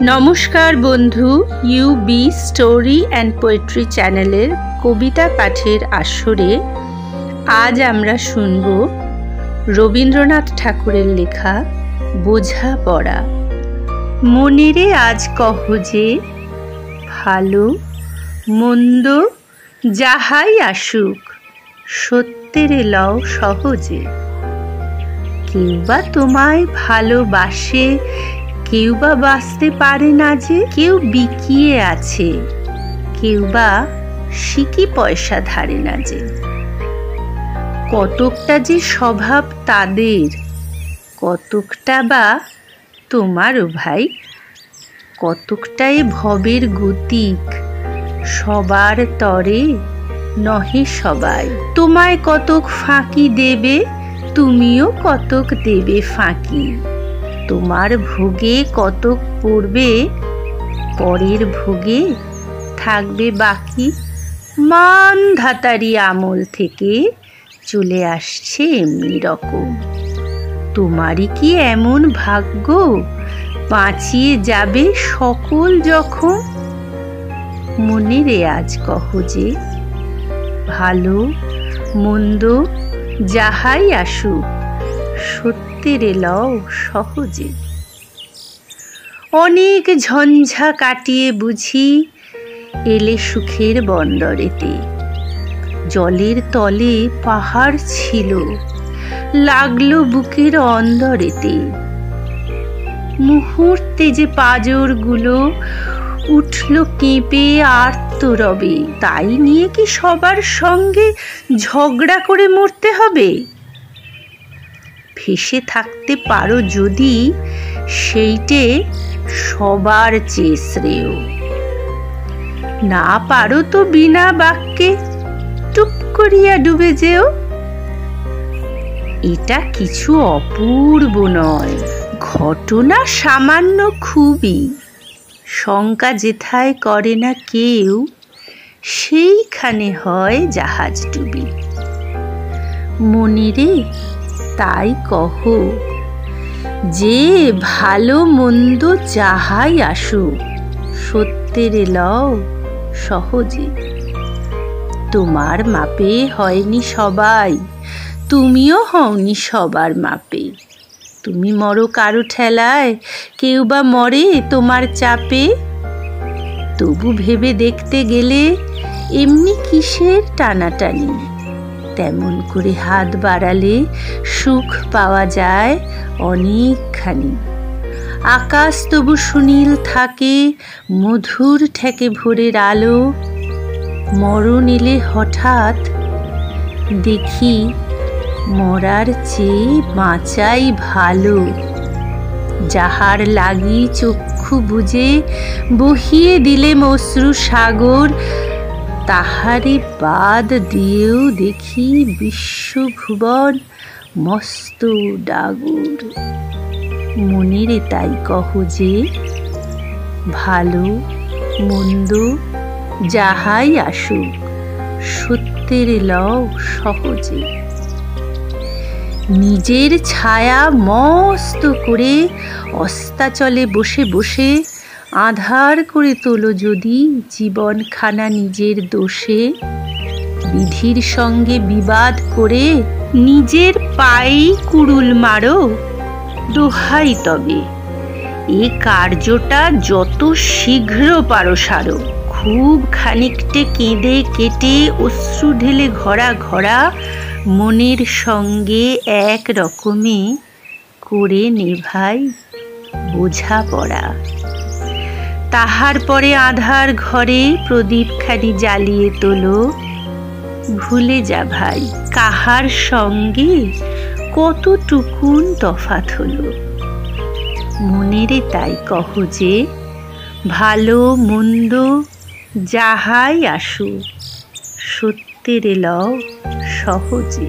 নমস্কার বন্ধু, UV story and poetry চ্যানেলের কবিতা পাঠের আসরে আজ আমরা শুনব রবীন্দ্রনাথ ঠাকুরের লেখা বোঝাপড়া। মনেরে আজ কহ যে ভালো মন্দ যাহাই আসুক, সত্যেরে লও সহজে। কেউ বা তোমায় ভালোবাসে, কেউ বা বাঁচতে পারে না যে, কেউ বিকিয়ে আছে, কেউ বা সিকি পয়সা ধারে না যে। কতকটা যে স্বভাব তাদের, কতকটা বা তোমারও ভাই, কতকটাই ভবের গতিক, সবার তরে নহে সবাই। তোমায় কতক ফাঁকি দেবে, তুমিও কতক দেবে ফাঁকি। তোমার ভোগে কতক পড়বে, পরের ভোগে থাকবে বাকি। মান ধাতারি আমল থেকে চলে আসছে এমনি রকম। তোমারই কি এমন ভাগ্য, বাঁচিয়ে যাবে সকল যখন। মনেরে আজ কহ যে ভালো মন্দ যাহাই আসুক, সত্যেরে লও সহজে। অনেক ঝঞ্ঝা কাটিয়ে বুঝি এলে সুখের বন্দরেতে। জলের তলে পাহাড় ছিল, লাগলো বুকের অন্দরেতে। মুহূর্তে যে পাঁজরগুলো উঠল কেঁপে আর্তরবে। তাই নিয়ে কি সবার সঙ্গে ঝগড়া করে মরতে হবে? ভেসে থাকতে পারো যদি, সেইটে সবার চেয়ে শ্রেয়। না পারো তো বিনা বাক্যে টুপ করিয়া ডুবে যেও। এটা কিছু অপূর্ব নয়, ঘটনা সামান্য খুবই। শঙ্কা যেথায় করে না কেউ, সেইখানে হয় জাহাজ ডুবি। মনেরে তাই কহ যে ভালো মন্দ যাহাই আসুক, সত্যেরে লও সহজে। তোমার মাপে হয়নি সবাই, তুমিও হওনি সবার মাপে। তুমি মরো কারো ঠেলায়, কেউ বা মরে তোমার চাপে। তবু ভেবে দেখতে গেলে এমনি কিসের টানাটানি। তেমন করে হাত বাড়ালে সুখ পাওয়া যায় অনেকখানি। আকাশ তবু সুনীল থাকে, মধুর ঠেকে ভোরের আলো। মরণ এলে হঠাৎ দেখি মরার চেয়ে বাঁচাই ভালো। যাহার লাগি চক্ষু বুজে বহিয়ে দিলে অশ্রু সাগর, তাহারে বাদ দিয়েও দেখি বিশ্বভুবন মস্ত ডাগর। মনেরে তাই কহ যে ভালো মন্দ যাহাই আসুক, সত্যেরে লও সহজে। নিজের ছায়া মস্ত করে অস্তাচলে বসে বসে আঁধার করে তোলো যদি জীবনখানা নিজের দোষে। বিধির সঙ্গে বিবাদ করে নিজের পায়েই কুড়ুল মারো, দোহাই তবে এ কার্যটা যত শীঘ্র পারো সারো। খুব খানিকটে কেঁদে কেটে অশ্রু ঢেলে ঘরা ঘরা মনের সঙ্গে এক রকমে করে নেভাই বোঝাপড়া। তাহার পরে আধার ঘরে প্রদীপখানি জ্বালিয়ে তোলো। ভুলে যা ভাই কাহার সঙ্গে কতটুকুন তফাৎ হলো। মনেরে তাই কহ যে ভালো মন্দ যাহাই আসুক, সত্যেরে লও সহজে।